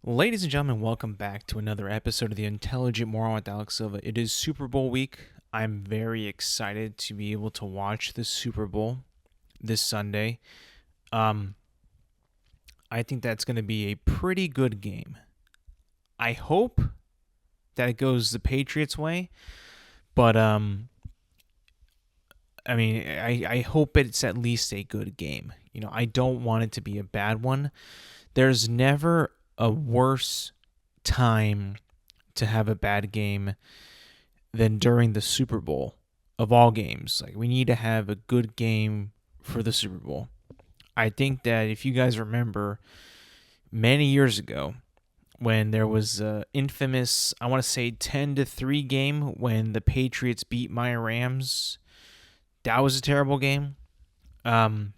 Ladies and gentlemen, welcome back to another episode of the Intelligent Moron with Alex Silva. It is Super Bowl week. I'm very excited to be able to watch the Super Bowl this Sunday. I think that's going to be a pretty good game. I hope that it goes the Patriots' way, but I hope it's at least a good game. I don't want it to be a bad one. There's never a worse time to have a bad game than during the Super Bowl of all games. Like, we need to have a good game for the Super Bowl. I think that if you guys remember many years ago when there was a infamous, I want to say 10-3 game when the Patriots beat my Rams, that was a terrible game. The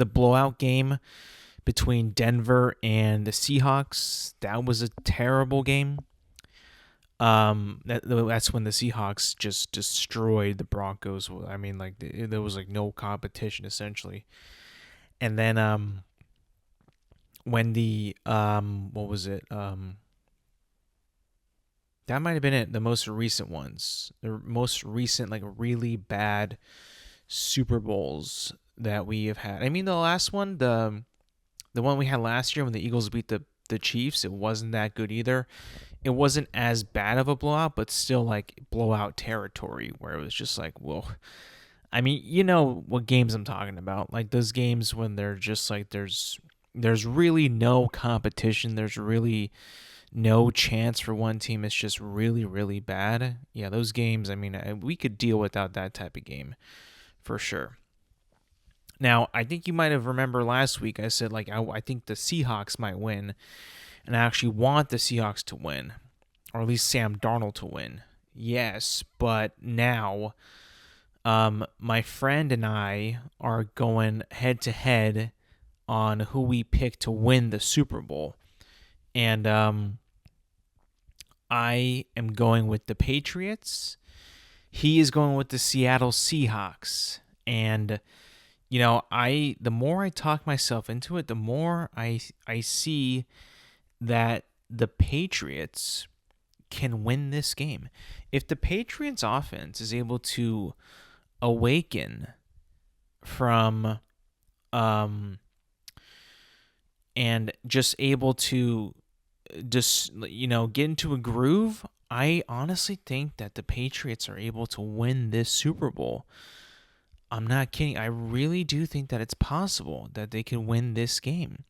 blowout game between Denver and the Seahawks, that was a terrible game. That's when the Seahawks just destroyed the Broncos. I mean, like, there was like no competition essentially. And then when the what was it? That might have been it. The most recent ones, the most recent like really bad Super Bowls that we have had. I mean, the last one, the one we had last year when the Eagles beat the Chiefs, it wasn't that good either. It wasn't as bad of a blowout, but still like blowout territory where it was just like, whoa. I mean, you know what games I'm talking about. Like those games when they're just like there's really no competition. There's really no chance for one team. It's just really, really bad. Yeah, those games, I mean, we could deal without that type of game for sure. Now, I think you might have remembered last week I said, like, I think the Seahawks might win, and I actually want the Seahawks to win, or at least Sam Darnold to win. Yes, but now my friend and I are going head-to-head on who we pick to win the Super Bowl, and I am going with the Patriots. He is going with the Seattle Seahawks, and the more I talk myself into it, the more I see that the Patriots can win this game. If the Patriots offense is able to awaken from and just able to get into a groove, I honestly think that the Patriots are able to win this Super Bowl. I'm not kidding. I really do think that it's possible that they can win this game.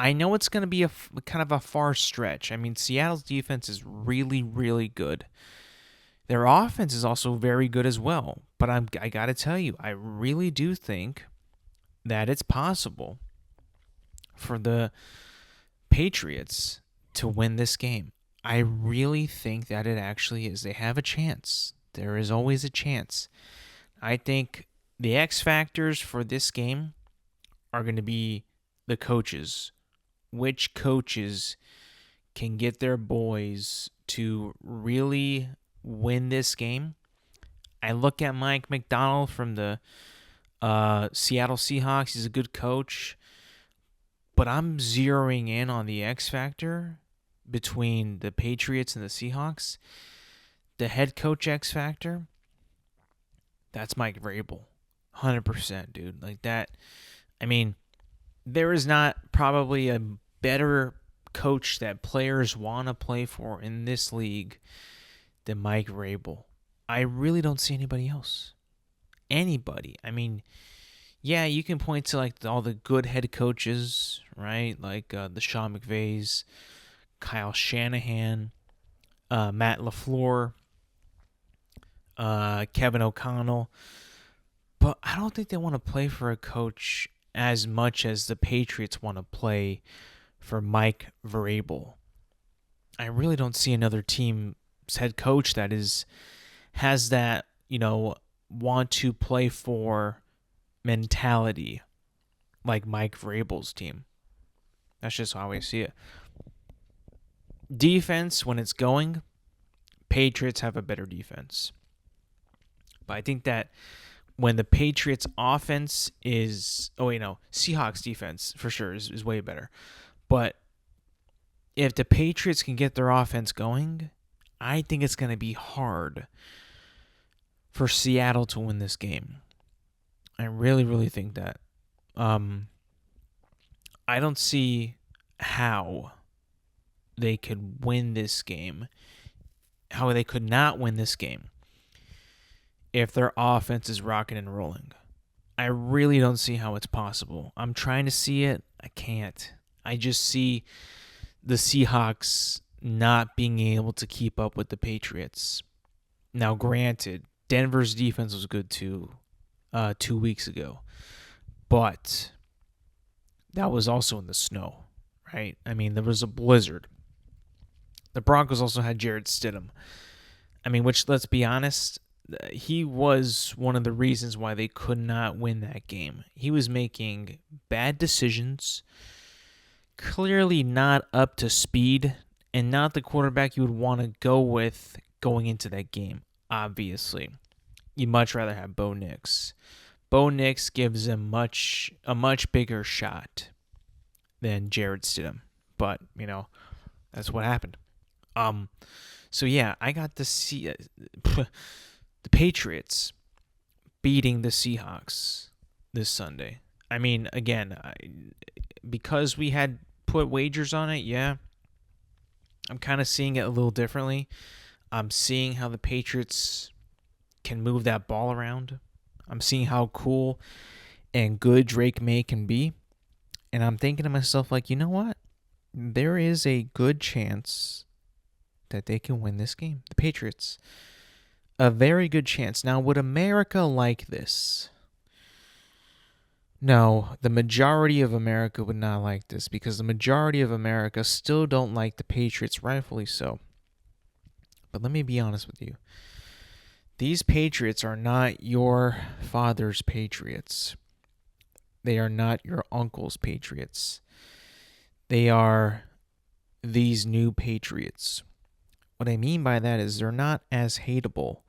I know it's going to be a kind of a far stretch. I mean, Seattle's defense is really, really good. Their offense is also very good as well. But I got to tell you, I really do think that it's possible for the Patriots to win this game. I really think that it actually is. They have a chance. There is always a chance. I think the X factors for this game are going to be the coaches. Which coaches can get their boys to really win this game? I look at Mike McDonald from the Seattle Seahawks. He's a good coach. But I'm zeroing in on the X factor between the Patriots and the Seahawks. The head coach X factor, that's Mike Vrabel. 100%, dude. Like that. I mean, there is not probably a better coach that players want to play for in this league than Mike Vrabel. I really don't see anybody else. Anybody. I mean, yeah, you can point to like all the good head coaches, right? Like the Sean McVays, Kyle Shanahan, Matt LaFleur, Kevin O'Connell. But I don't think they want to play for a coach as much as the Patriots want to play for Mike Vrabel. I really don't see another team's head coach that has that, want to play for mentality like Mike Vrabel's team. That's just how I see it. Defense, when it's going, Patriots have a better defense. But I think that when the Patriots offense is, Seahawks defense for sure is way better. But if the Patriots can get their offense going, I think it's going to be hard for Seattle to win this game. I really, really think that. I don't see how they could win this game, how they could not win this game if their offense is rocking and rolling. I really don't see how it's possible. I'm trying to see it. I can't. I just see the Seahawks not being able to keep up with the Patriots. Now, granted, Denver's defense was good too 2 weeks ago, but that was also in the snow, right? I mean, there was a blizzard. The Broncos also had Jarrett Stidham. I mean, which, let's be honest, he was one of the reasons why they could not win that game. He was making bad decisions, clearly not up to speed, and not the quarterback you would want to go with going into that game, obviously. You'd much rather have Bo Nix. Bo Nix gives him a much bigger shot than Jarrett Stidham. But, that's what happened. So yeah, I got to see the Patriots beating the Seahawks this Sunday. I mean, again, because we had put wagers on it, yeah, I'm kind of seeing it a little differently. I'm seeing how the Patriots can move that ball around. I'm seeing how cool and good Drake May can be. And I'm thinking to myself, like, you know what? There is a good chance that they can win this game. The Patriots. A very good chance. Now, would America like this? No, the majority of America would not like this because the majority of America still don't like the Patriots, rightfully so. But let me be honest with you. These Patriots are not your father's Patriots. They are not your uncle's Patriots. They are these new Patriots. What I mean by that is they're not as hateable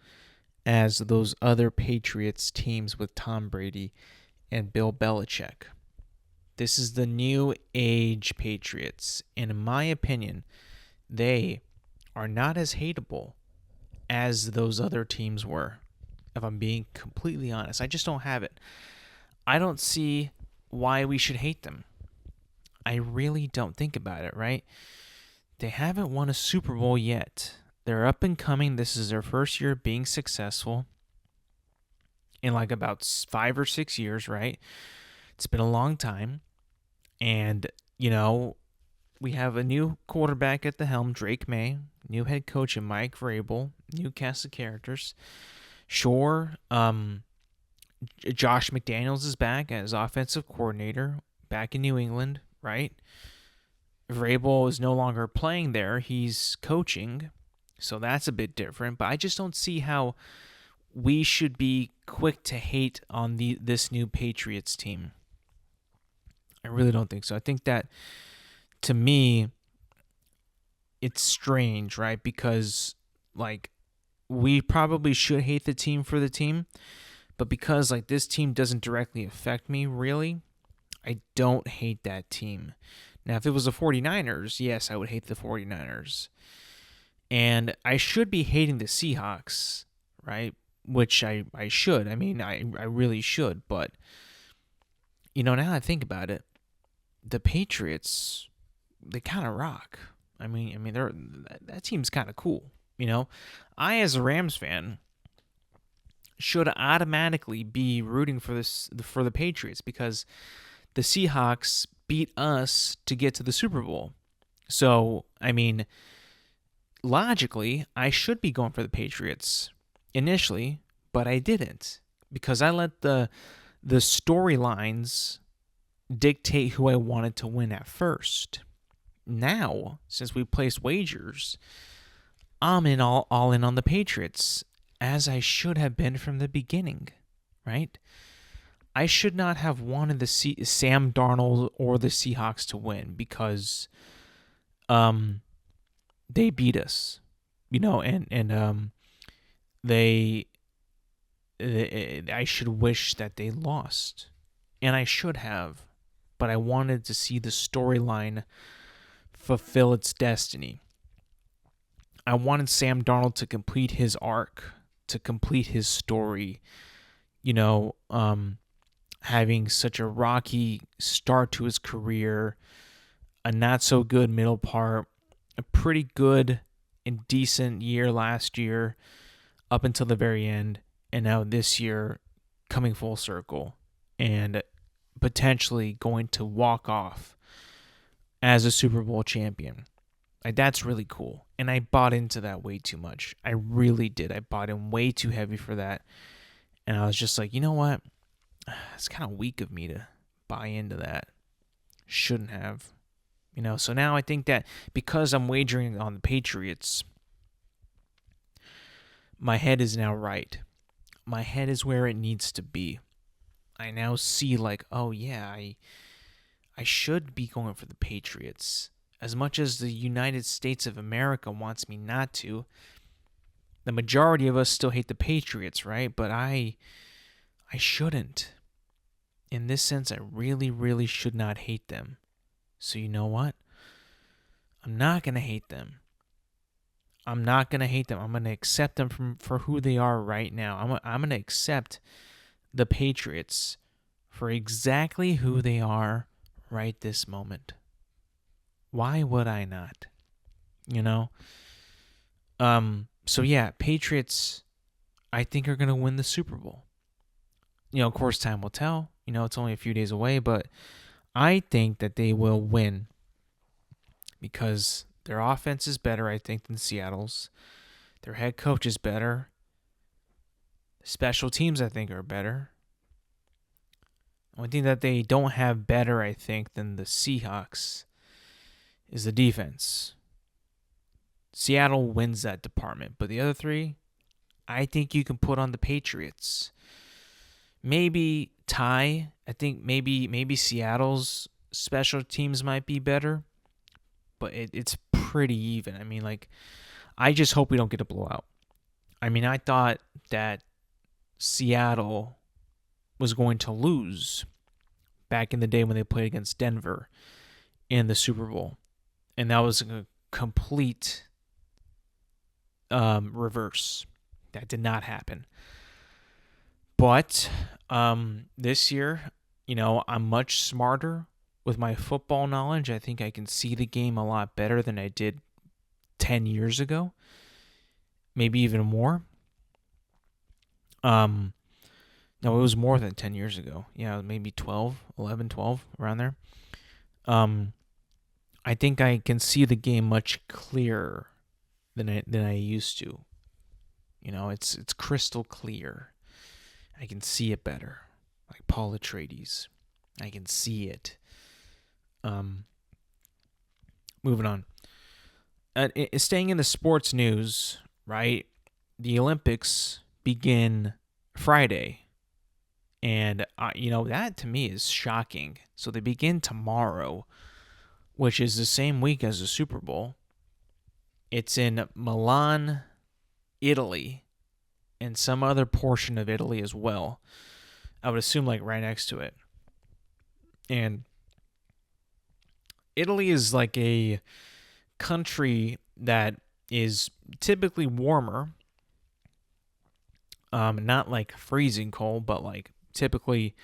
as those other Patriots teams with Tom Brady and Bill Belichick. This is the new age Patriots. And in my opinion, they are not as hateable as those other teams were. If I'm being completely honest, I just don't have it. I don't see why we should hate them. I really don't. Think about it, right? They haven't won a Super Bowl yet. They're up and coming. This is their first year being successful in like about 5 or 6 years, right? It's been a long time. And, we have a new quarterback at the helm, Drake May, new head coach, and Mike Vrabel, new cast of characters. Sure, Josh McDaniels is back as offensive coordinator back in New England, right? Vrabel is no longer playing there. He's coaching, so that's a bit different. But I just don't see how we should be quick to hate on this new Patriots team. I really don't think so. I think that, to me, it's strange, right? Because, we probably should hate the team for the team, but because, this team doesn't directly affect me, really, I don't hate that team. Now, if it was the 49ers, yes, I would hate the 49ers. And I should be hating the Seahawks, right? Which I should. I mean, I really should. But, now I think about it, the Patriots, they kind of rock. I mean, that team's kind of cool. I, as a Rams fan, should automatically be rooting for the Patriots because the Seahawks beat us to get to the Super Bowl. So, I mean, logically, I should be going for the Patriots initially, but I didn't because I let the storylines dictate who I wanted to win at first. Now, since we placed wagers, I'm all in on the Patriots, as I should have been from the beginning, right? I should not have wanted the Sam Darnold or the Seahawks to win because they beat us, and I should wish that they lost, and I should have, but I wanted to see the storyline fulfill its destiny. I wanted Sam Darnold to complete his arc, to complete his story. You know, having such a rocky start to his career, a not so good middle part, a pretty good and decent year last year up until the very end, and now this year coming full circle and potentially going to walk off as a Super Bowl champion. Like, that's really cool. And I bought into that way too much. I really did. I bought in way too heavy for that. And I was just like, you know what? It's kind of weak of me to buy into that. Shouldn't have. You know, so now I think that because I'm wagering on the Patriots, my head is now right. My head is where it needs to be. I now see like, oh yeah, I should be going for the Patriots. As much as the United States of America wants me not to, the majority of us still hate the Patriots, right? But I shouldn't. In this sense, I really, really should not hate them. So you know what? I'm not going to hate them. I'm not going to hate them. I'm going to accept them for who they are right now. I'm going to accept the Patriots for exactly who they are right this moment. Why would I not? You know? So yeah, Patriots, I think, are going to win the Super Bowl. You know, of course, time will tell. You know, it's only a few days away, but I think that they will win because their offense is better, I think, than Seattle's. Their head coach is better. Special teams, I think, are better. The only thing that they don't have better, I think, than the Seahawks is the defense. Seattle wins that department, but the other three, I think you can put on the Patriots. Maybe tie. I think maybe Seattle's special teams might be better, but it's pretty even. I mean, like, I just hope we don't get a blowout. I mean, I thought that Seattle was going to lose back in the day when they played against Denver in the Super Bowl, and that was a complete reverse. That did not happen. But this year, you know, I'm much smarter with my football knowledge. I think I can see the game a lot better than I did 10 years ago. Maybe even more. No, it was more than 10 years ago. Yeah, maybe 11, 12, around there. I think I can see the game much clearer than I used to. You know, it's crystal clear. I can see it better. Like Paul Atreides. I can see it. Moving on. Staying in the sports news, right? The Olympics begin Friday. And, you know, that to me is shocking. So they begin tomorrow, which is the same week as the Super Bowl. It's in Milan, Italy, and some other portion of Italy as well. I would assume like right next to it. And Italy is like a country that is typically warmer. Not like freezing cold, but like typically,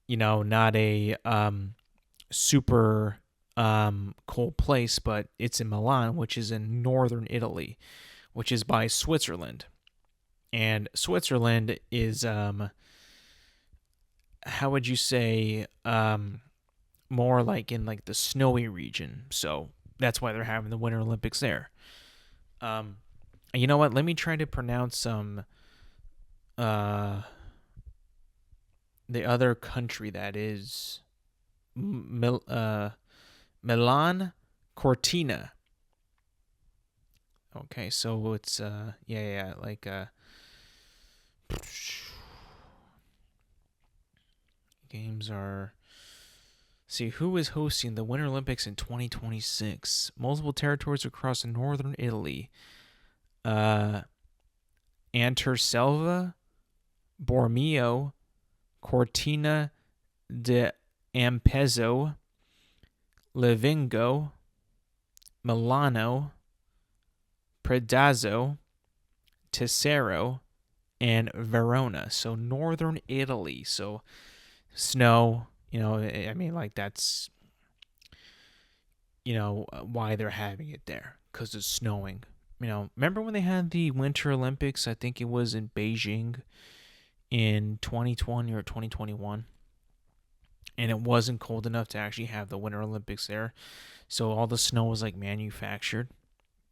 you know, not a super cold place, but it's in Milan, which is in northern Italy, which is by Switzerland. And Switzerland is, how would you say, more like in like the snowy region. So that's why they're having the Winter Olympics there. You know what? Let me try to pronounce the other country that is Milan Cortina. Okay, so it's like games are. See, who is hosting the Winter Olympics in 2026? Multiple territories across northern Italy. Silva, Bormio, Cortina de Ampezzo, Livingo, Milano, Predazzo, Tessero, and Verona. So northern Italy. So snow, I mean, like that's, why they're having it there, because it's snowing. Remember when they had the Winter Olympics? I think it was in Beijing in 2020 or 2021. And it wasn't cold enough to actually have the Winter Olympics there. So all the snow was like manufactured.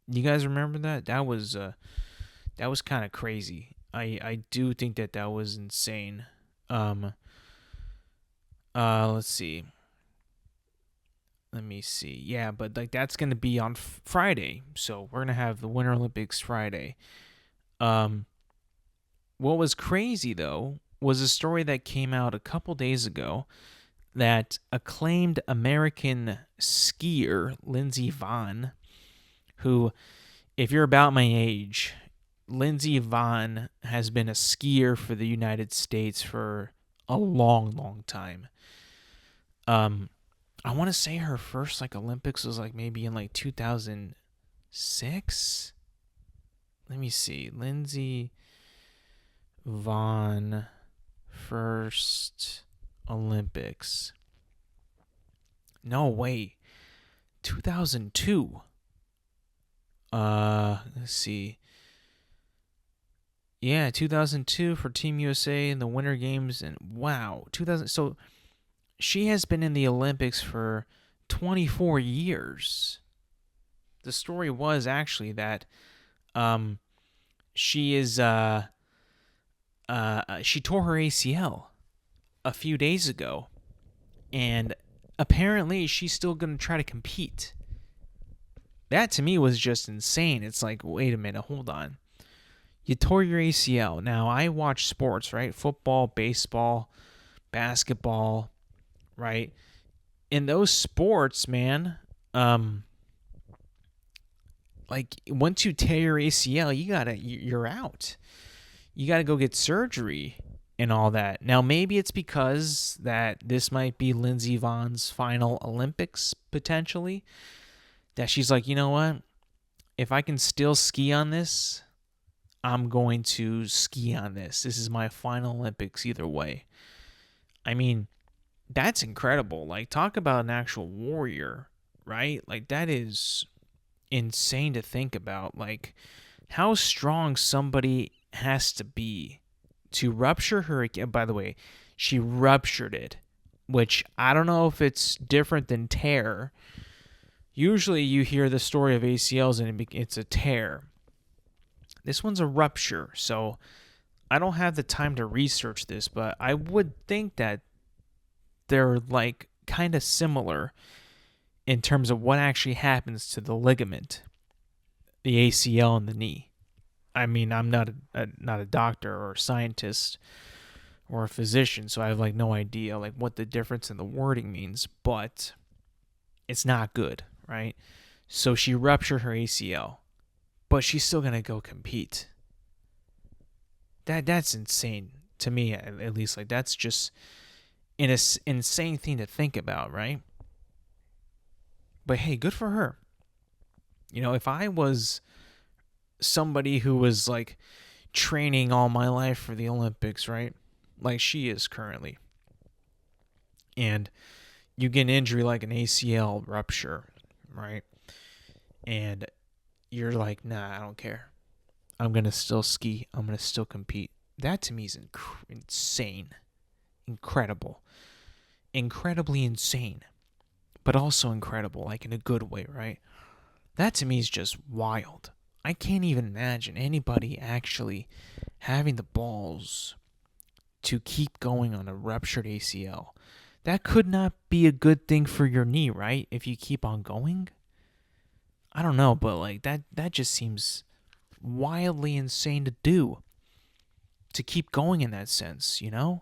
You guys remember that? That was kind of crazy. I do think that was insane. Let's see. Let me see. Yeah, but like that's gonna be on Friday, so we're gonna have the Winter Olympics Friday. Um, what was crazy though was a story that came out a couple days ago that acclaimed American skier Lindsey Vonn, who, if you're about my age, Lindsey Vonn has been a skier for the United States for a long, long time. I want to say her first like Olympics was like maybe in like 2006. Let me see. Lindsey Vonn first Olympics. No, wait. 2002. Let's see. Yeah, 2002 for Team USA in the Winter Games, and wow, 2000. So she has been in the Olympics for 24 years. The story was actually that she is she tore her ACL a few days ago, and apparently she's still going to try to compete. That to me was just insane. It's like, wait a minute, hold on. You tore your ACL. Now, I watch sports, right? Football, baseball, basketball, right? In those sports, man, like once you tear your ACL, you're out. You gotta go get surgery and all that. Now, maybe it's because that this might be Lindsey Vonn's final Olympics, potentially. That she's like, you know what? If I can still ski on this, I'm going to ski on this. This is my final Olympics either way. I mean, that's incredible. Like, talk about an actual warrior, right? Like, that is insane to think about. Like, how strong somebody has to be to rupture her. By the way, she ruptured it, which I don't know if it's different than tear. Usually you hear the story of ACLs and it's a tear. This one's a rupture, so I don't have the time to research this, but I would think that they're like kind of similar in terms of what actually happens to the ligament, the ACL in the knee. I mean, I'm not a doctor or a scientist or a physician, so I have like no idea like what the difference in the wording means, but it's not good, right? So she ruptured her ACL, but she's still gonna go compete. That's insane to me, at least. Like, that's just an insane thing to think about, right? But hey, good for her. If I was somebody who was like training all my life for the Olympics, right? Like she is currently, and you get an injury like an ACL rupture, right? And you're like, nah, I don't care. I'm going to still ski. I'm going to still compete. That to me is insane. Incredible. Incredibly insane. But also incredible, like in a good way, right? That to me is just wild. I can't even imagine anybody actually having the balls to keep going on a ruptured ACL. That could not be a good thing for your knee, right? If you keep on going. I don't know, but like that just seems wildly insane to do. To keep going in that sense, I don't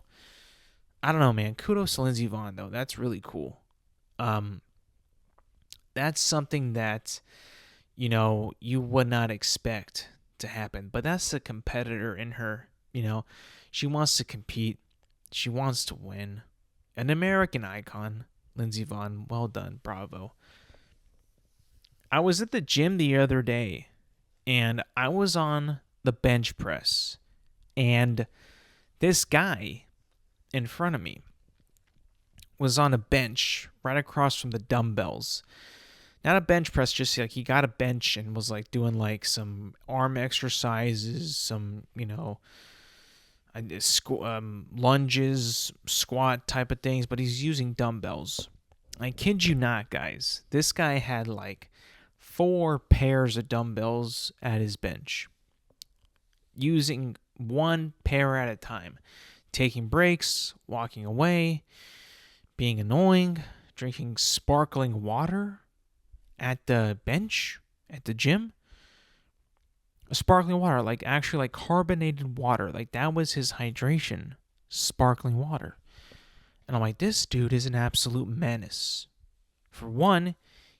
know, man. Kudos to Lindsey Vonn, though. That's really cool. That's something that, you would not expect to happen. But that's the competitor in her, She wants to compete. She wants to win. An American icon, Lindsey Vonn. Well done. Bravo. I was at the gym the other day and I was on the bench press, and this guy in front of me was on a bench right across from the dumbbells. Not a bench press, just like he got a bench and was like doing like some arm exercises, some, lunges, squat type of things, but he's using dumbbells. I kid you not, guys. This guy had like 4 pairs of dumbbells at his bench, using 1 pair at a time, taking breaks, walking away, being annoying, drinking sparkling water at the bench, at the gym. Sparkling water, like actually like carbonated water. Like that was his hydration, sparkling water. And I'm like, this dude is an absolute menace. For one,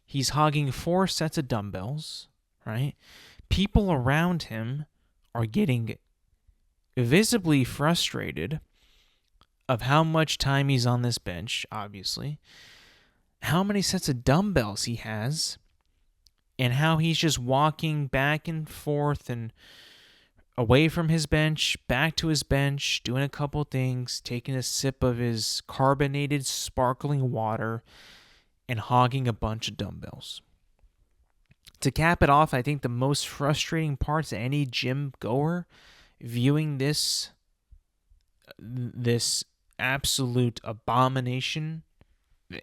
he's hogging 4 sets of dumbbells, right? People around him are getting visibly frustrated of how much time he's on this bench, obviously, how many sets of dumbbells he has, and how he's just walking back and forth and away from his bench, back to his bench, doing a couple things, taking a sip of his carbonated sparkling water, and hogging a bunch of dumbbells. To cap it off, I think the most frustrating part to any gym goer viewing this absolute abomination,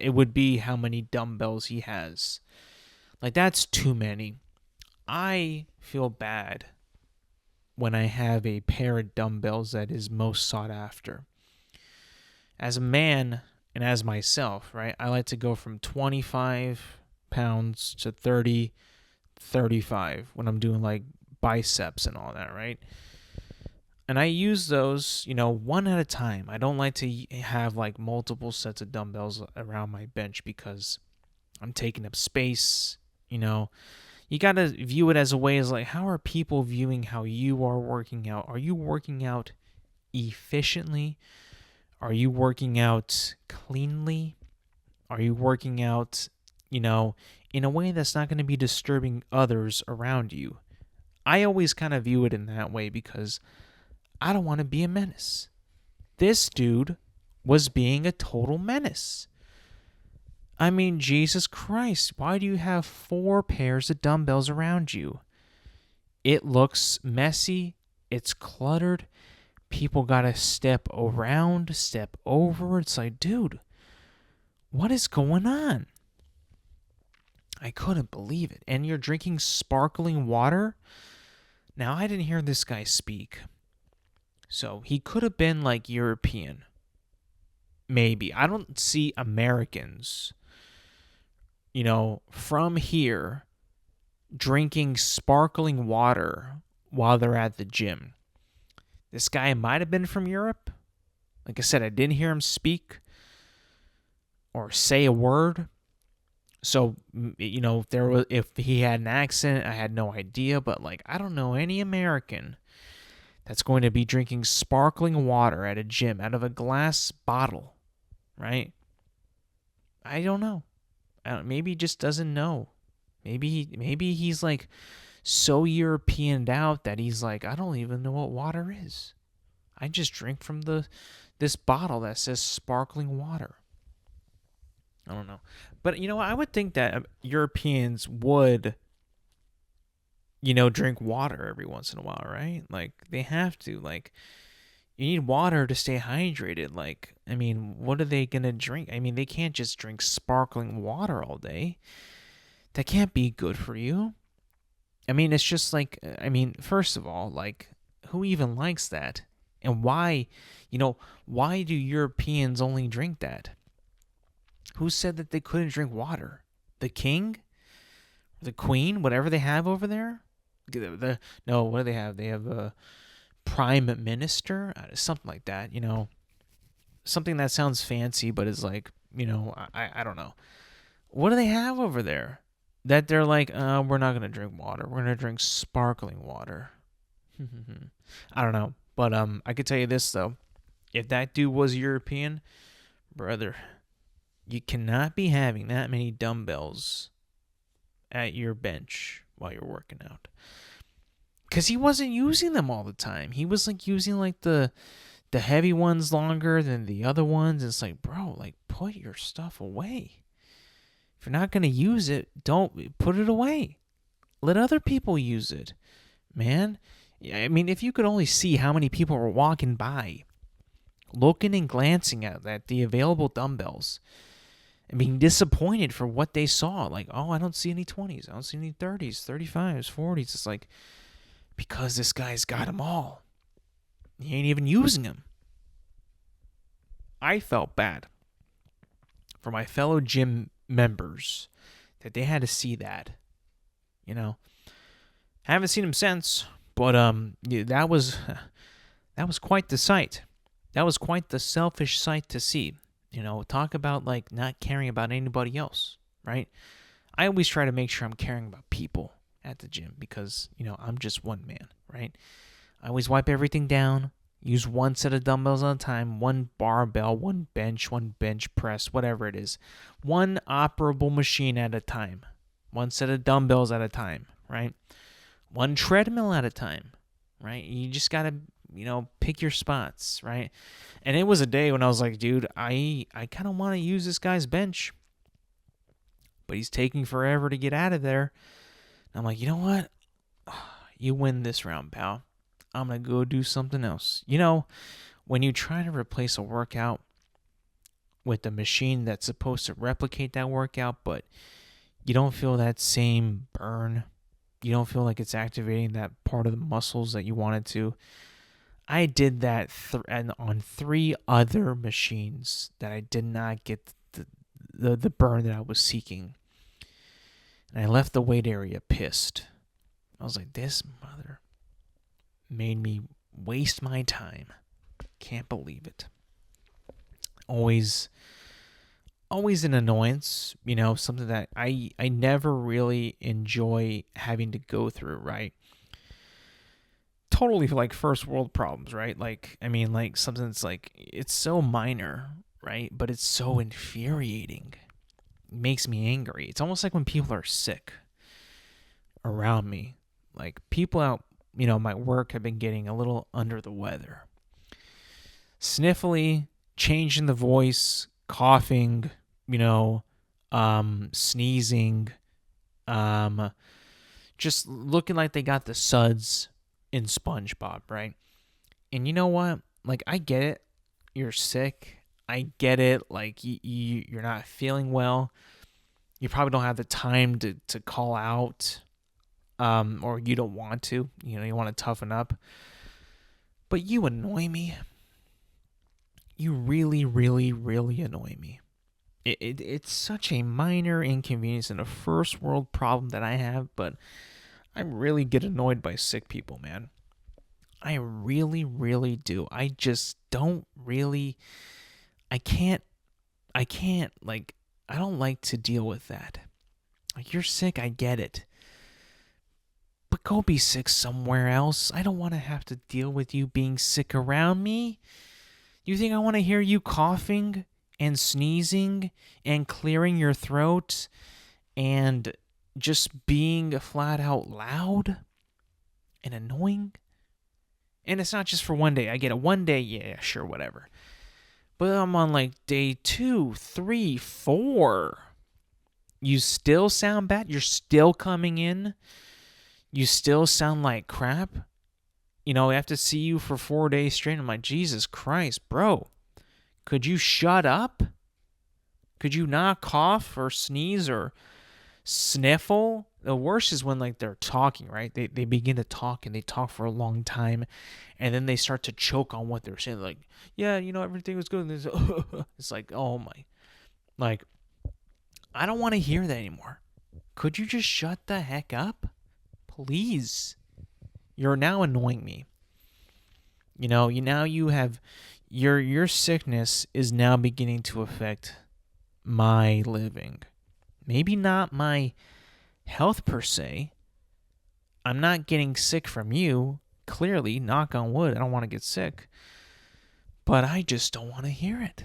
it would be how many dumbbells he has. Like, that's too many. I feel bad when I have a pair of dumbbells that is most sought after. As a man and as myself, right, I like to go from 25 pounds to 30, 35 when I'm doing like biceps and all that, right? And I use those, one at a time. I don't like to have like multiple sets of dumbbells around my bench because I'm taking up space. You got to view it as a way as like, how are people viewing how you are working out? Are you working out efficiently? Are you working out cleanly? Are you working out, in a way that's not going to be disturbing others around you? I always kind of view it in that way because I don't want to be a menace. This dude was being a total menace. I mean, Jesus Christ, why do you have 4 pairs of dumbbells around you? It looks messy. It's cluttered. People got to step around, step over. It's like, dude, what is going on? I couldn't believe it. And you're drinking sparkling water? Now, I didn't hear this guy speak. So he could have been like European. Maybe. I don't see Americans, from here drinking sparkling water while they're at the gym. This guy might have been from Europe. Like I said, I didn't hear him speak or say a word. So, if he had an accent, I had no idea. But like, I don't know any American that's going to be drinking sparkling water at a gym out of a glass bottle, right? I don't know. Maybe he just doesn't know. Maybe he's like so Europeaned out that he's like, I don't even know what water is. I just drink from this bottle that says sparkling water. I don't know. But, I would think that Europeans would, drink water every once in a while, right? Like, they have to. Like, you need water to stay hydrated. Like, I mean, what are they going to drink? I mean, they can't just drink sparkling water all day. That can't be good for you. I mean, it's just like, first of all, like, who even likes that? And why do Europeans only drink that? Who said that they couldn't drink water? The king? The queen? Whatever they have over there? No, what do they have? They have a prime minister? Something like that, Something that sounds fancy, but is like, I don't know. What do they have over there? That they're like, we're not going to drink water. We're going to drink sparkling water. I don't know. But I could tell you this, though. If that dude was European, brother, you cannot be having that many dumbbells at your bench while you're working out. Because he wasn't using them all the time. He was like using like the heavy ones longer than the other ones. It's like, bro, like put your stuff away. If you're not going to use it, don't put it away. Let other people use it, man. I mean, if you could only see how many people were walking by, looking and glancing at the available dumbbells, and being disappointed for what they saw. Like, oh, I don't see any 20s. I don't see any 30s, 35s, 40s. It's like, because this guy's got them all. He ain't even using them. I felt bad for my fellow gym members that they had to see that. You know, I haven't seen him since, but that was quite the sight. That was quite the selfish sight to see. You know, talk about like not caring about anybody else, right? I always try to make sure I'm caring about people at the gym because, you know, I'm just one man, right? I always wipe everything down, use one set of dumbbells at a time, one barbell, one bench press, whatever it is. One operable machine at a time. One set of dumbbells at a time, right? One treadmill at a time, right? You just got to, you know, pick your spots, right? And it was a day when I was like, dude, I kind of want to use this guy's bench, but he's taking forever to get out of there. And I'm like, you know what? You win this round, pal. I'm going to go do something else. You know, when you try to replace a workout with a machine that's supposed to replicate that workout, but you don't feel that same burn, you don't feel like it's activating that part of the muscles that you wanted to. I did that on 3 other machines that I did not get the burn that I was seeking. And I left the weight area pissed. I was like, this mother made me waste my time. Can't believe it. Always an annoyance, you know, something that I never really enjoy having to go through, right? Totally like first world problems, right? Like, I mean, like something that's like, it's so minor, right? But it's so infuriating. It makes me angry. It's almost like when people are sick around me. Like people out, you know, my work have been getting a little under the weather. Sniffly, changing the voice, coughing, you know, sneezing, just looking like they got the suds in SpongeBob, right? And you know what? Like, I get it. You're sick. I get it. Like, you're not feeling well. You probably don't have the time to call out, or you don't want to. You know, you want to toughen up. But you annoy me. You really, really, really annoy me. It's such a minor inconvenience and a first world problem that I have, but I really get annoyed by sick people, man. I really, really do. I just don't really, I can't, like, I don't like to deal with that. Like, you're sick, I get it. But go be sick somewhere else. I don't want to have to deal with you being sick around me. You think I want to hear you coughing and sneezing and clearing your throat and just being flat out loud and annoying? And it's not just for one day. I get it. One day, yeah, sure, whatever. But I'm on like day 2, 3, 4. You still sound bad? You're still coming in? You still sound like crap? You know, I have to see you for 4 days straight. I'm like, Jesus Christ, bro. Could you shut up? Could you not cough or sneeze or sniffle? The worst is when like they're talking, right? They begin to talk and they talk for a long time, and then they start to choke on what they're saying. Like, yeah, you know, everything was good. And it's like, oh my, like, I don't want to hear that anymore. Could you just shut the heck up, please? You're now annoying me. You know, you have your sickness is now beginning to affect my living. Maybe not my health per se. I'm not getting sick from you. Clearly, knock on wood, I don't want to get sick. But I just don't want to hear it.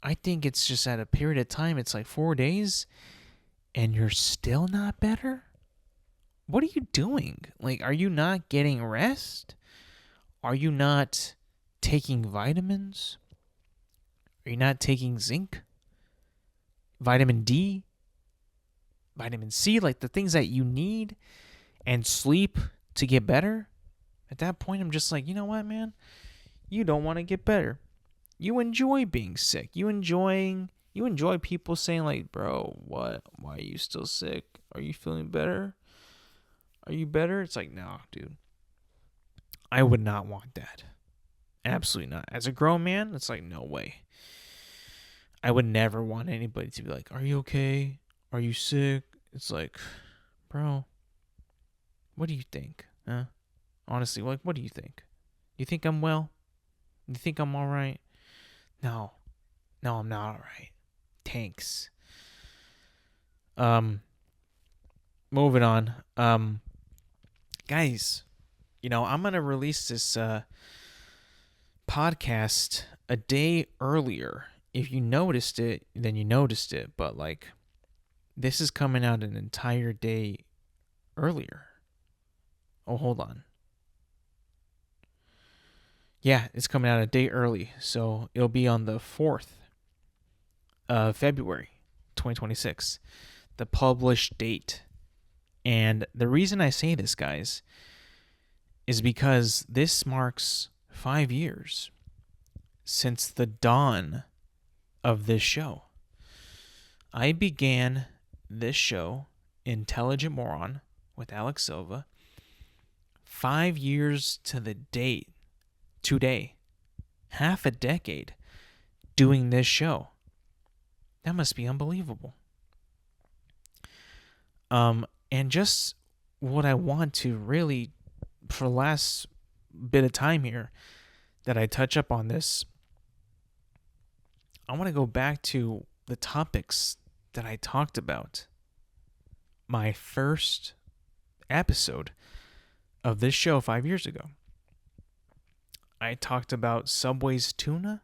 I think it's just at a period of time, it's like 4 days, and you're still not better? What are you doing? Like, are you not getting rest? Are you not taking vitamins? Are you not taking zinc? Vitamin D? Vitamin C? Like the things that you need, and sleep to get better? At that point, I'm just like, you know what, man? You don't want to get better. You enjoy being sick. You enjoy people saying like, bro, what? Why are you still sick? Are you feeling better? Are you better? It's like, no, dude. I would not want that. Absolutely not. As a grown man, it's like, no way. I would never want anybody to be like, are you okay? Are you sick? It's like, bro, what do you think? Huh? Honestly, like, what do you think? You think I'm well? You think I'm all right? No. No, I'm not all right. Thanks. Moving on. Guys, I'm going to release this podcast a day earlier. If you noticed it, then you noticed it. But, like, this is coming out an entire day earlier. Oh, hold on. Yeah, it's coming out a day early. So it'll be on the 4th of February, 2026. The published date. And the reason I say this, guys, is because this marks 5 years since the dawn of this show. I began this show, Intelligent Moron, with Alex Silva, 5 years to the date, today, half a decade doing this show. That must be unbelievable. And just what I want to really, for the last bit of time here, that I touch up on this, I want to go back to the topics that I talked about. My first episode of this show 5 years ago. I talked about Subway's tuna.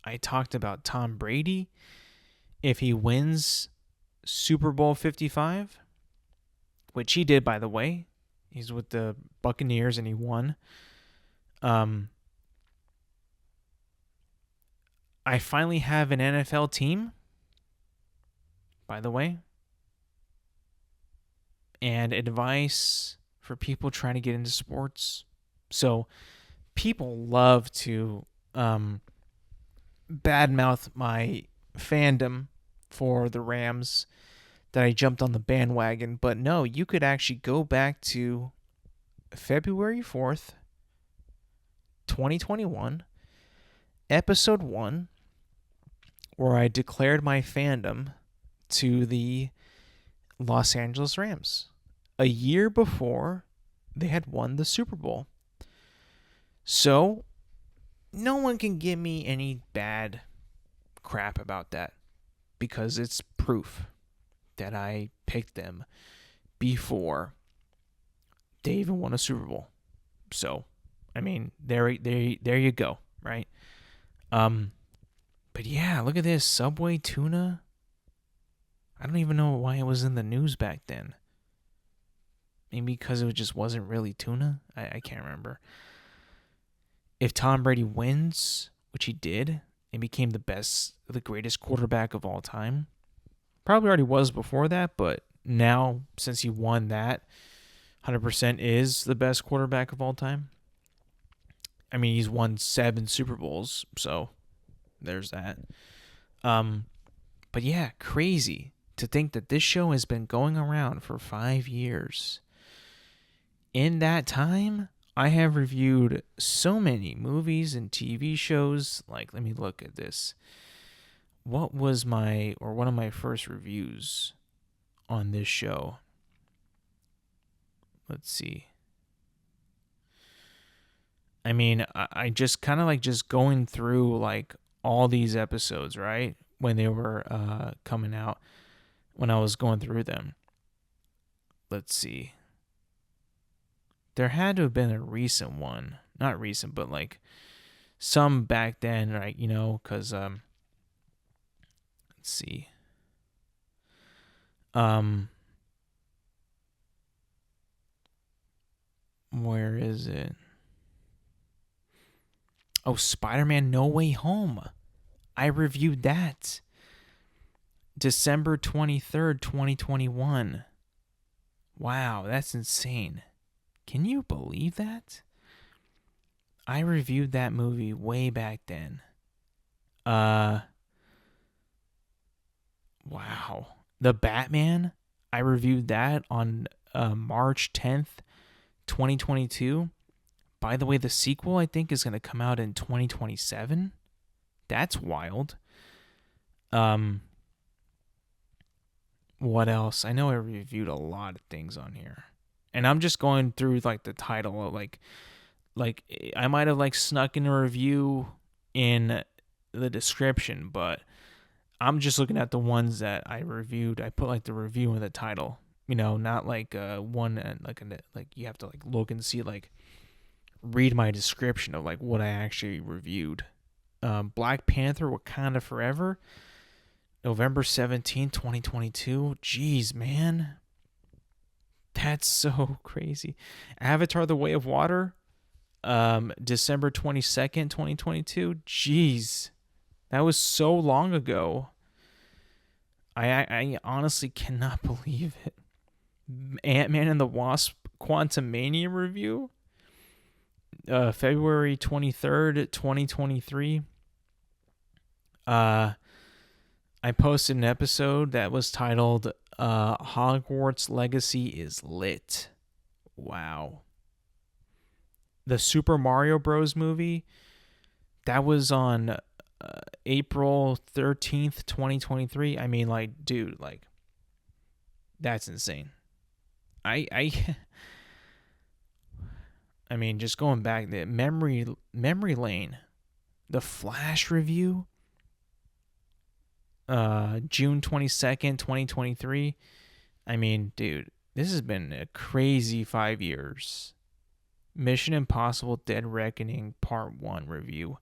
I talked about Tom Brady if he wins Super Bowl 55, which he did, by the way. He's with the Buccaneers and he won. I finally have an NFL team, by the way. And advice for people trying to get into sports. So people love to badmouth my fandom for the Rams, that I jumped on the bandwagon. But no, you could actually go back to February 4th, 2021, episode 1, where I declared my fandom to the Los Angeles Rams a year before they had won the Super Bowl. So no one can give me any bad crap about that, because it's proof that I picked them before they even won a Super Bowl. So, I mean, there you go, right? But yeah, look at this Subway tuna. I don't even know why it was in the news back then. Maybe because it just wasn't really tuna. I can't remember. If Tom Brady wins, which he did, and became the greatest quarterback of all time. Probably already was before that, but now, since he won that, 100% is the best quarterback of all time. I mean, he's won 7 Super Bowls, so there's that. But yeah, crazy to think that this show has been going around for 5 years. In that time, I have reviewed so many movies and TV shows. Like, let me look at this. What was one of my first reviews on this show? Let's see. I mean, I just kind of like just going through like all these episodes, right? When they were coming out, when I was going through them. Let's see. There had to have been a recent one. Not recent, but like some back then, right? Because, let's see. Where is it? Oh, Spider-Man No Way Home. I reviewed that. December 23rd, 2021. Wow, that's insane. Can you believe that? I reviewed that movie way back then. Wow. The Batman, I reviewed that on March 10th, 2022. By the way, the sequel I think is going to come out in 2027. That's wild. What else? I know I reviewed a lot of things on here. And I'm just going through like the title of like I might have like snuck in a review in the description, but I'm just looking at the ones that I reviewed. I put like the review in the title, not like one like you have to like look and see like read my description of like what I actually reviewed. Black Panther Wakanda Forever, November 17th, 2022. Jeez, man. That's so crazy. Avatar The Way of Water, December 22nd, 2022. Jeez. That was so long ago. I honestly cannot believe it. Ant-Man and the Wasp Quantumania review, February 23rd, 2023. I posted an episode that was titled Hogwarts Legacy is Lit. Wow. The Super Mario Bros. Movie, that was on April 13th, 2023. I mean, like, dude, like, that's insane. I mean, just going back, the memory lane, the Flash review, June 22nd, 2023. I mean, dude, this has been a crazy 5 years. Mission Impossible Dead Reckoning Part 1 review,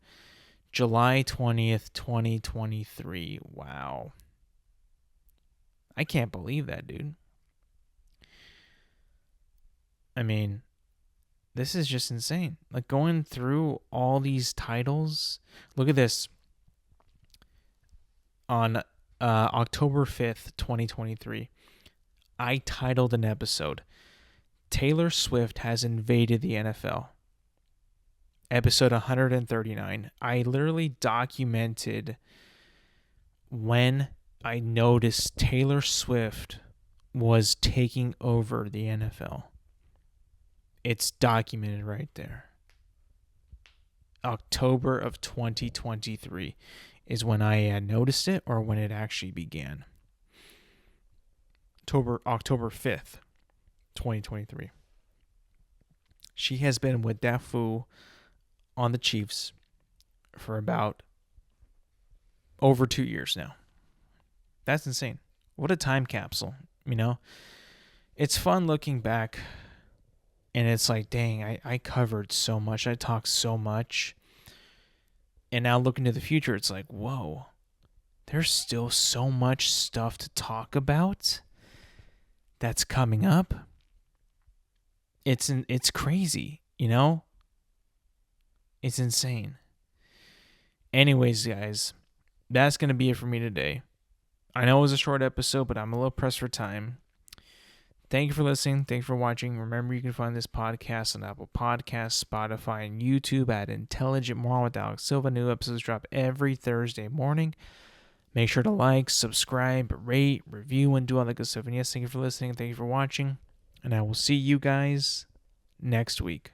July 20th, 2023. Wow. I can't believe that, dude. I mean, this is just insane. Like, going through all these titles. Look at this. On October 5th, 2023, I titled an episode, Taylor Swift Has Invaded the NFL. Episode 139. I literally documented when I noticed Taylor Swift was taking over the NFL. It's documented right there. October of 2023 is when I had noticed it, or when it actually began. October 5th, 2023. She has been with that fool on the Chiefs for about over 2 years now. That's insane. What a time capsule, It's fun looking back, and it's like, dang, I covered so much. I talked so much. And now looking to the future, it's like, whoa, there's still so much stuff to talk about that's coming up. It's crazy, It's insane. Anyways, guys, that's going to be it for me today. I know it was a short episode, but I'm a little pressed for time. Thank you for listening. Thank you for watching. Remember, you can find this podcast on Apple Podcasts, Spotify, and YouTube at Intelligent Moron with Alex Silva. New episodes drop every Thursday morning. Make sure to like, subscribe, rate, review, and do all that good stuff. And yes, thank you for listening. Thank you for watching. And I will see you guys next week.